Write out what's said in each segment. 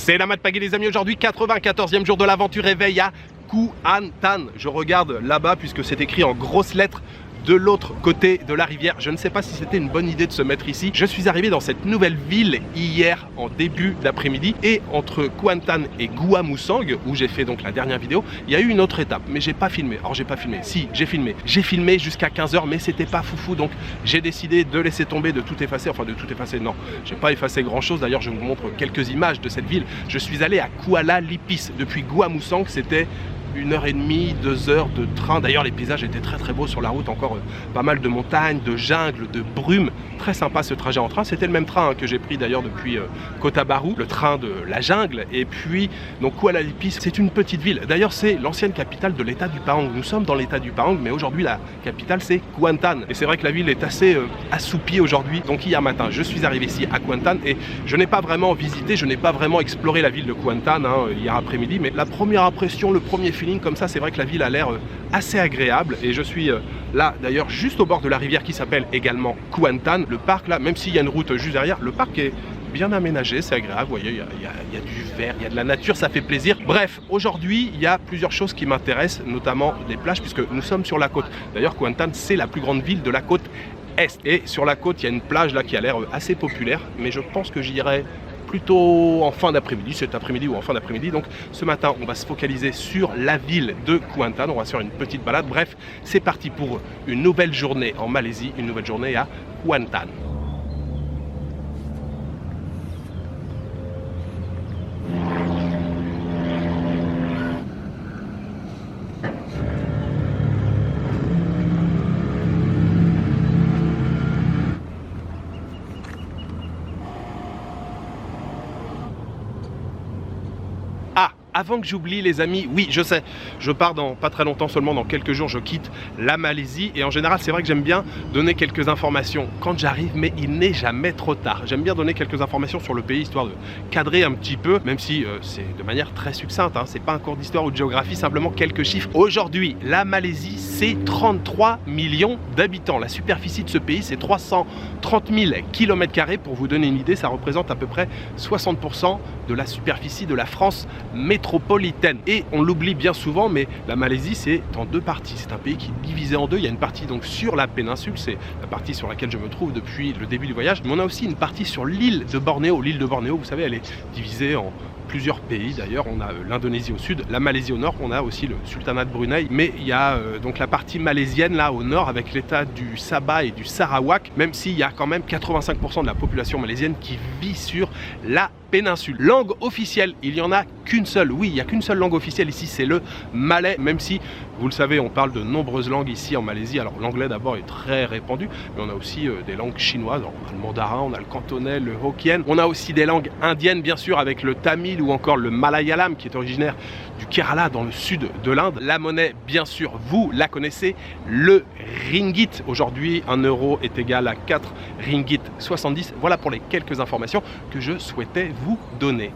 C'est la Mat Pagay les amis, aujourd'hui 94e jour de l'aventure, éveil à Kuantan. Je regarde là-bas puisque c'est écrit en grosses lettres de l'autre côté de la rivière. Je ne sais pas si c'était une bonne idée de se mettre ici. Je suis arrivé dans cette nouvelle ville hier en début d'après-midi et entre Kuantan et Gua Musang, où j'ai fait donc la dernière vidéo, il y a eu une autre étape, mais j'ai pas filmé. Alors j'ai pas filmé, si j'ai filmé. J'ai filmé jusqu'à 15 h, mais c'était pas foufou, donc j'ai décidé de laisser tomber, de tout effacer. Enfin de tout effacer, non, j'ai pas effacé grand chose. D'ailleurs je vous montre quelques images de cette ville. Je suis allé à Kuala Lipis. Depuis Gua Musang, c'était 1h30, 2 heures de train. D'ailleurs les paysages étaient très beaux sur la route, encore pas mal de montagnes, de jungle, de brume. Très sympa ce trajet en train. C'était le même train que j'ai pris d'ailleurs depuis Kota Bharu, le train de la jungle. Et puis donc Kuala Lipis, c'est une petite ville. D'ailleurs c'est l'ancienne capitale de l'état du Pahang. Nous sommes dans l'état du Pahang, mais aujourd'hui la capitale c'est Kuantan. Et c'est vrai que la ville est assez assoupie aujourd'hui. Donc hier matin je suis arrivé ici à Kuantan et je n'ai pas vraiment visité, je n'ai pas vraiment exploré la ville de Kuantan hier après-midi, mais la première impression, le premier feeling comme ça, c'est vrai que la ville a l'air assez agréable. Et je suis là d'ailleurs juste au bord de la rivière qui s'appelle également Kuantan. Le parc là, même s'il y a une route juste derrière, le parc est bien aménagé, c'est agréable. Vous voyez, il y a du vert, il y a de la nature, ça fait plaisir. Bref, aujourd'hui il y a plusieurs choses qui m'intéressent, notamment des plages, puisque nous sommes sur la côte. D'ailleurs Kuantan c'est la plus grande ville de la côte est. Et sur la côte il y a une plage là qui a l'air assez populaire, mais je pense que j'irai plutôt en fin d'après-midi, cet après-midi ou en fin d'après-midi. Donc ce matin on va se focaliser sur la ville de Kuantan, on va faire une petite balade. Bref, c'est parti pour une nouvelle journée en Malaisie, une nouvelle journée à Kuantan. Avant que j'oublie les amis, oui je sais, je pars dans pas très longtemps, seulement dans quelques jours je quitte la Malaisie et en général c'est vrai que j'aime bien donner quelques informations quand j'arrive, mais il n'est jamais trop tard. J'aime bien donner quelques informations sur le pays histoire de cadrer un petit peu, même si c'est de manière très succincte, c'est pas un cours d'histoire ou de géographie, simplement quelques chiffres. Aujourd'hui la Malaisie c'est 33 millions d'habitants, la superficie de ce pays c'est 330 000 km². Pour vous donner une idée, ça représente à peu près 60% de la superficie de la France métropolitaine. Et on l'oublie bien souvent, mais la Malaisie c'est en deux parties. C'est un pays qui est divisé en deux. Il y a une partie donc sur la péninsule, c'est la partie sur laquelle je me trouve depuis le début du voyage, mais on a aussi une partie sur l'île de Bornéo. L'île de Bornéo, vous savez, elle est divisée en plusieurs pays. D'ailleurs on a l'Indonésie au sud, la Malaisie au nord, on a aussi le sultanat de Brunei, mais il y a donc la partie malaisienne là au nord avec l'état du Sabah et du Sarawak, même s'il y a quand même 85% de la population malaisienne qui vit sur la péninsule. Langue officielle, il n'y en a qu'une seule. Oui, il n'y a qu'une seule langue officielle ici, c'est le malais, même si, vous le savez, on parle de nombreuses langues ici en Malaisie. Alors l'anglais d'abord est très répandu, mais on a aussi des langues chinoises. Alors, on a le mandarin, on a le cantonais, le hokkien. On a aussi des langues indiennes, bien sûr, avec le tamil ou encore le malayalam, qui est originaire du Kerala, dans le sud de l'Inde. La monnaie, bien sûr, vous la connaissez, le ringgit. Aujourd'hui, 1 euro est égal à 4 ringgit 70. Voilà pour les quelques informations que je souhaitais vous donner.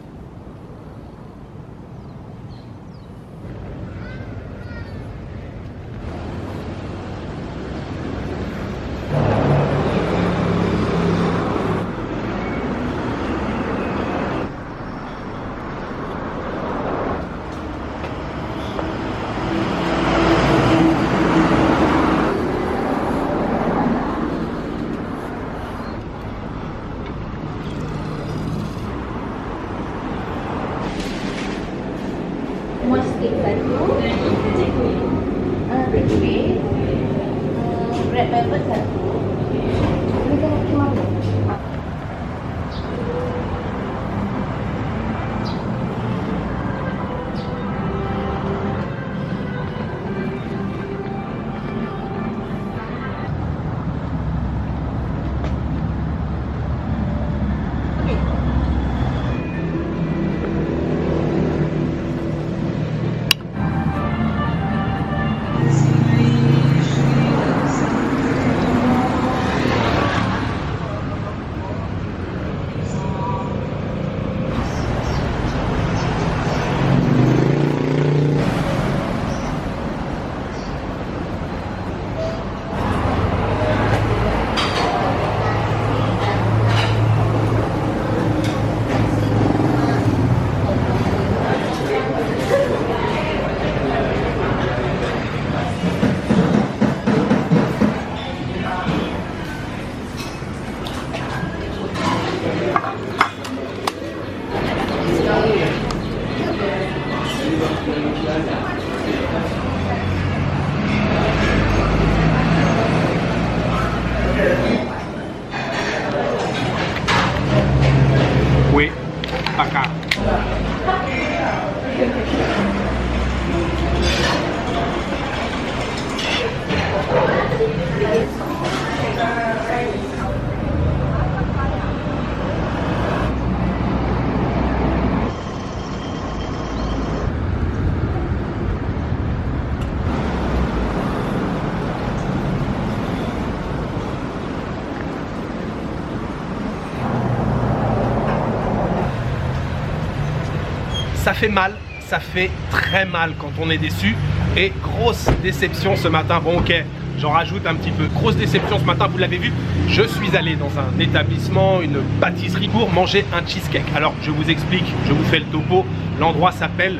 Ça fait mal, ça fait très mal quand on est déçu. Et grosse déception ce matin. Bon ok, j'en rajoute un petit peu. Grosse déception ce matin, vous l'avez vu, je suis allé dans un établissement, une pâtisserie pour manger un cheesecake. Alors je vous explique, je vous fais le topo. L'endroit s'appelle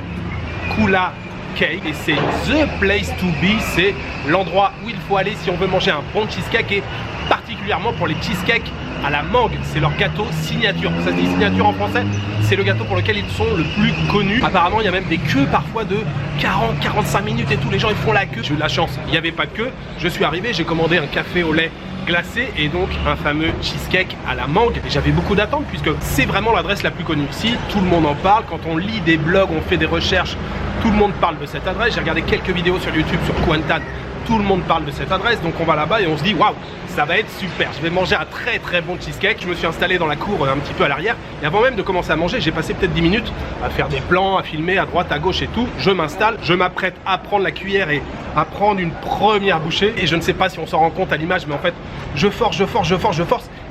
Kula Cake et c'est the place to be. C'est l'endroit où il faut aller si on veut manger un bon cheesecake et particulièrement pour les cheesecakes à la mangue. C'est leur gâteau signature. Ça se dit signature en français, c'est le gâteau pour lequel ils sont le plus connus. Apparemment il y a même des queues parfois de 40-45 minutes et tout, les gens ils font la queue. J'ai eu de la chance, il n'y avait pas de queue. Je suis arrivé, j'ai commandé un café au lait glacé et donc un fameux cheesecake à la mangue. Et j'avais beaucoup d'attentes puisque c'est vraiment l'adresse la plus connue ici. Tout le monde en parle, quand on lit des blogs, on fait des recherches, tout le monde parle de cette adresse. J'ai regardé quelques vidéos sur YouTube sur Kuantan. Tout le monde parle de cette adresse, donc on va là-bas et on se dit waouh, ça va être super. Je vais manger un très très bon cheesecake. Je me suis installé dans la cour un petit peu à l'arrière et avant même de commencer à manger, j'ai passé peut-être 10 minutes à faire des plans, à filmer à droite, à gauche et tout. Je m'installe, je m'apprête à prendre la cuillère et à prendre une première bouchée et je ne sais pas si on s'en rend compte à l'image, mais en fait je force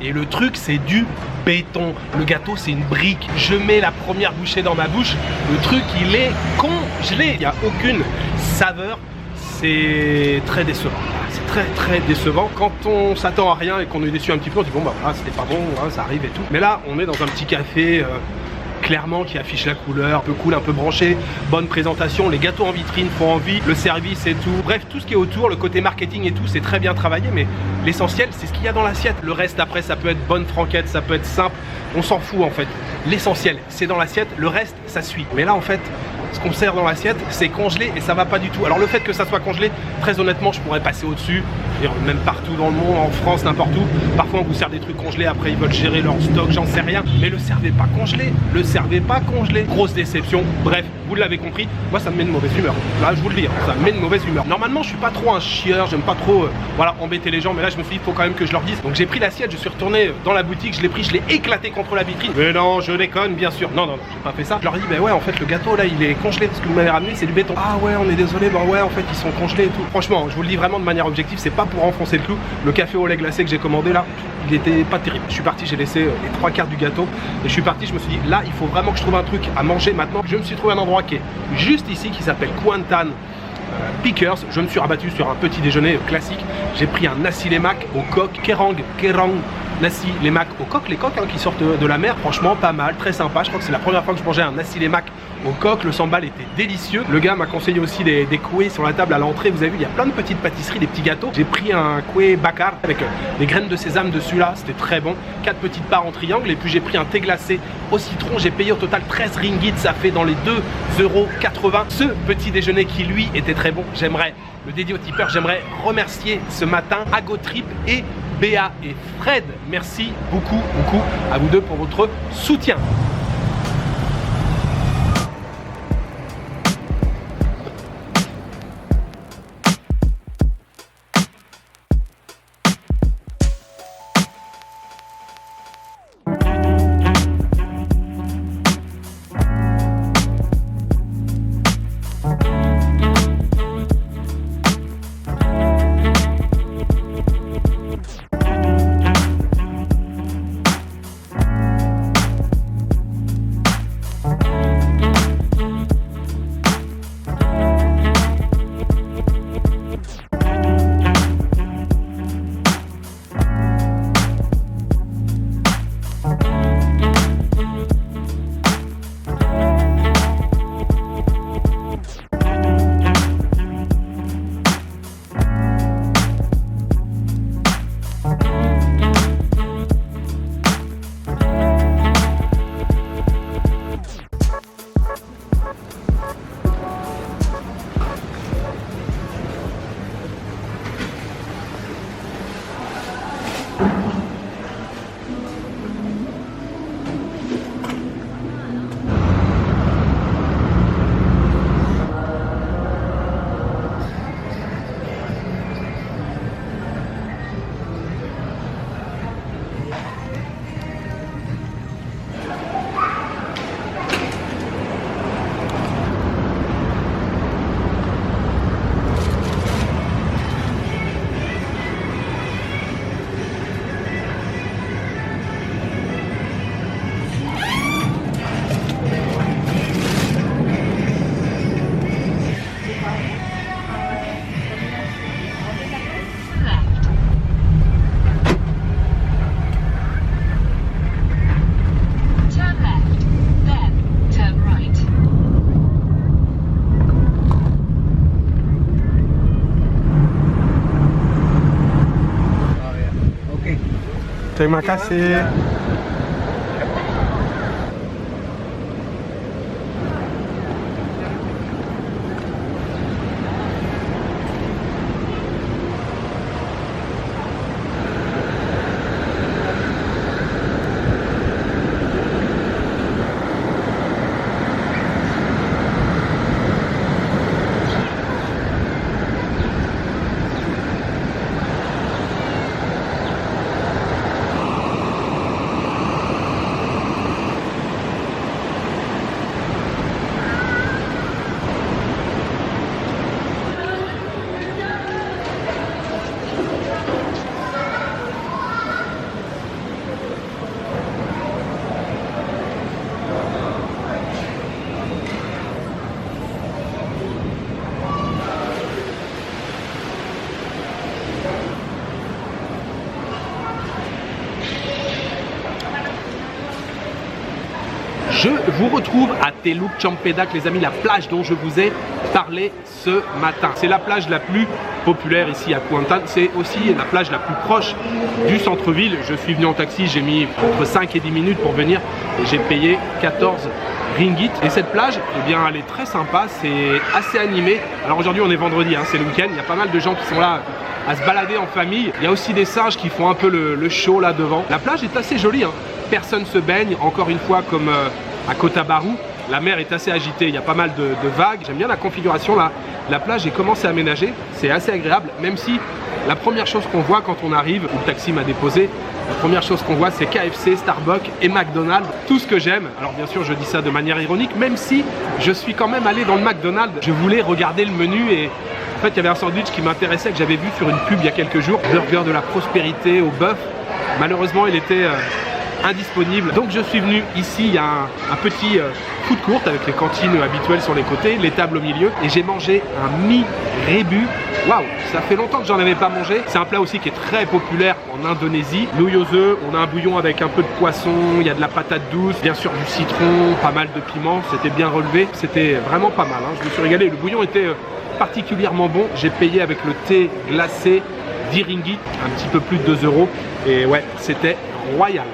et le truc c'est du béton. Le gâteau c'est une brique. Je mets la première bouchée dans ma bouche, le truc il est congelé, il n'y a aucune saveur. C'est très décevant, c'est très décevant. Quand on s'attend à rien et qu'on est déçu un petit peu, on dit bon bah voilà, c'était pas bon, hein, ça arrive et tout. Mais là, on est dans un petit café clairement qui affiche la couleur, un peu cool, un peu branché, bonne présentation, les gâteaux en vitrine font envie, le service et tout. Bref, tout ce qui est autour, le côté marketing et tout, c'est très bien travaillé, mais l'essentiel, c'est ce qu'il y a dans l'assiette. Le reste, après, ça peut être bonne franquette, ça peut être simple, on s'en fout en fait. L'essentiel, c'est dans l'assiette, le reste, ça suit. Mais là, en fait, ce qu'on sert dans l'assiette, c'est congelé et ça va pas du tout. Alors le fait que ça soit congelé, très honnêtement, je pourrais passer au-dessus, même partout dans le monde, en France, n'importe où. Parfois on vous sert des trucs congelés, après ils veulent gérer leur stock, j'en sais rien. Mais le servez pas congelé, le servez pas congelé. Grosse déception. Bref, vous l'avez compris, moi ça me met de mauvaise humeur. Là je vous le dis, ça me met de mauvaise humeur. Normalement je suis pas trop un chieur, j'aime pas trop voilà, embêter les gens, mais là je me suis dit il faut quand même que je leur dise. Donc j'ai pris l'assiette, je suis retourné dans la boutique, je l'ai pris, je l'ai éclaté contre la vitrine. Mais non, je déconne bien sûr. Non, j'ai pas fait ça. Je leur ai dit bah ouais en fait le gâteau là il est congelé parce que vous m'avez ramené c'est du béton. Ah ouais on est désolé, bah ouais en fait ils sont congelés et tout. Franchement je vous le dis vraiment de manière objective, c'est pas pour enfoncer le clou. Le café au lait glacé que j'ai commandé là, il était pas terrible. Je suis parti, j'ai laissé les 3/4 du gâteau et je suis parti, je me suis dit là il faut vraiment que je trouve un truc à manger maintenant. Je me suis trouvé un endroit qui est juste ici qui s'appelle Kuantan Pickers. Je me suis rabattu sur un petit déjeuner classique. J'ai pris un nasi lemak au coq, kerang nasi lemak au coq, les coqs hein, qui sortent de la mer. Franchement pas mal, très sympa. Je crois que c'est la première fois que je mangeais un nasi lemak au coq. Le sambal était délicieux. Le gars m'a conseillé aussi des couets sur la table à l'entrée. Vous avez vu, il y a plein de petites pâtisseries, des petits gâteaux. J'ai pris un couet bakar avec des graines de sésame dessus là, c'était très bon. 4 petites barres en triangle et puis j'ai pris un thé glacé au citron. J'ai payé au total 13 ringgit, ça fait dans les 2,80 €. Ce petit déjeuner qui lui était très bon. J'aimerais le dédier aux tipeurs, j'aimerais remercier ce matin Agotrip et Béa et Fred. Merci beaucoup à vous deux pour votre soutien. Terima kasih. Je vous retrouve à Teluk Cempedak, les amis, la plage dont je vous ai parlé ce matin. C'est la plage la plus populaire ici à Kuantan. C'est aussi la plage la plus proche du centre-ville. Je suis venu en taxi, j'ai mis entre 5 et 10 minutes pour venir et j'ai payé 14 ringgit. Et cette plage, eh bien, elle est très sympa, c'est assez animé. Alors aujourd'hui, on est vendredi, hein, c'est le week-end. Il y a pas mal de gens qui sont là à se balader en famille. Il y a aussi des singes qui font un peu le show là devant. La plage est assez jolie, hein. Personne se baigne, encore une fois comme à Kota Bharu. La mer est assez agitée, il y a pas mal de vagues. J'aime bien la configuration là. La plage est commencé à aménager, c'est assez agréable, même si la première chose qu'on voit quand on arrive, où le taxi m'a déposé, la première chose qu'on voit c'est KFC, Starbucks et McDonald's, tout ce que j'aime. Alors bien sûr je dis ça de manière ironique, même si je suis quand même allé dans le McDonald's. Je voulais regarder le menu et en fait il y avait un sandwich qui m'intéressait, que j'avais vu sur une pub il y a quelques jours, burger de la prospérité au bœuf. Malheureusement il était indisponible. Donc je suis venu ici, il y a un petit food court avec les cantines habituelles sur les côtés, les tables au milieu, et j'ai mangé un mi rebu. Waouh, ça fait longtemps que j'en avais pas mangé. C'est un plat aussi qui est très populaire en Indonésie. L'oyose, on a un bouillon avec un peu de poisson, il y a de la patate douce, bien sûr du citron, pas mal de piment, c'était bien relevé, c'était vraiment pas mal, hein. Je me suis régalé, le bouillon était particulièrement bon. J'ai payé avec le thé glacé 10 ringgit, un petit peu plus de 2 euros, et ouais, c'était royal.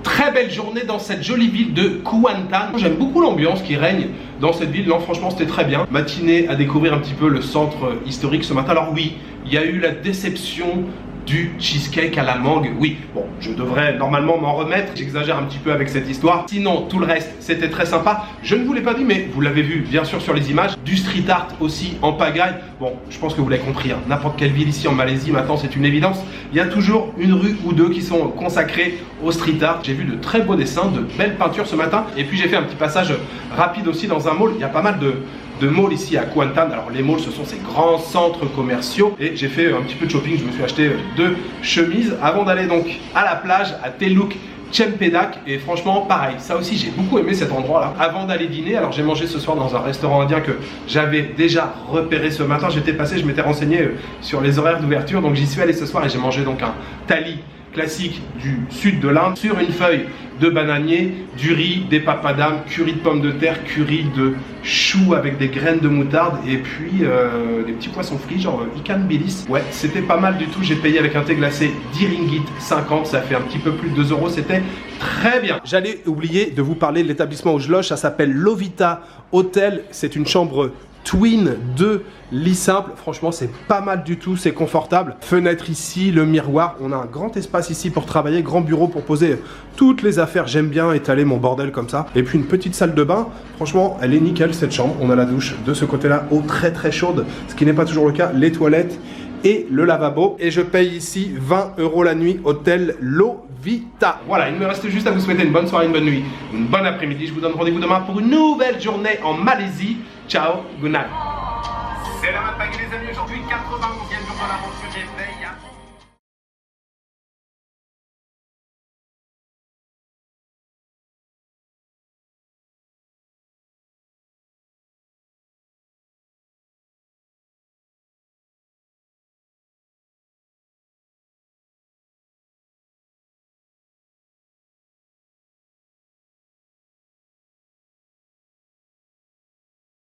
Très belle journée dans cette jolie ville de Kuantan. J'aime beaucoup l'ambiance qui règne dans cette ville. Non, franchement, c'était très bien. Matinée à découvrir un petit peu le centre historique ce matin. Alors oui, il y a eu la déception du cheesecake à la mangue. Oui, bon, je devrais normalement m'en remettre. J'exagère un petit peu avec cette histoire. Sinon, tout le reste, c'était très sympa. Je ne vous l'ai pas dit, mais vous l'avez vu bien sûr sur les images. Du street art aussi en pagaille. Bon, je pense que vous l'avez compris. Hein. N'importe quelle ville ici en Malaisie, maintenant, c'est une évidence. Il y a toujours une rue ou deux qui sont consacrées au street art. J'ai vu de très beaux dessins, de belles peintures ce matin. Et puis, j'ai fait un petit passage rapide aussi dans un mall. Il y a pas mal de malls ici à Kuantan. Alors les malls, ce sont ces grands centres commerciaux et j'ai fait un petit peu de shopping. Je me suis acheté 2 chemises avant d'aller donc à la plage à Teluk Chempedak. Et franchement pareil, ça aussi j'ai beaucoup aimé cet endroit là. Avant d'aller dîner, alors j'ai mangé ce soir dans un restaurant indien que j'avais déjà repéré ce matin. J'étais passé, je m'étais renseigné sur les horaires d'ouverture, donc j'y suis allé ce soir et j'ai mangé donc un thali classique du sud de l'Inde sur une feuille de bananier, du riz, des papadam, curry de pommes de terre, curry de choux avec des graines de moutarde et puis des petits poissons frits genre ikan bilis. Ouais, c'était pas mal du tout. J'ai payé avec un thé glacé 10 ringgit 50, ça fait un petit peu plus de 2 euros. C'était très bien. J'allais oublier de vous parler de l'établissement où je loge. Ça s'appelle Lovita Hotel. C'est une chambre twin, 2 lits simples. Franchement, c'est pas mal du tout, c'est confortable. Fenêtre ici, le miroir. On a un grand espace ici pour travailler, grand bureau pour poser toutes les affaires. J'aime bien étaler mon bordel comme ça. Et puis une petite salle de bain. Franchement, elle est nickel cette chambre. On a la douche de ce côté-là, eau très très chaude, ce qui n'est pas toujours le cas. Les toilettes et le lavabo. Et je paye ici 20 € la nuit, hôtel Lovita. Voilà, il me reste juste à vous souhaiter une bonne soirée, une bonne nuit, une bonne après-midi. Je vous donne rendez-vous demain pour une nouvelle journée en Malaisie. Ciao, good night. C'est la matinée les amis, aujourd'hui 91e jour de l'aventure réveil.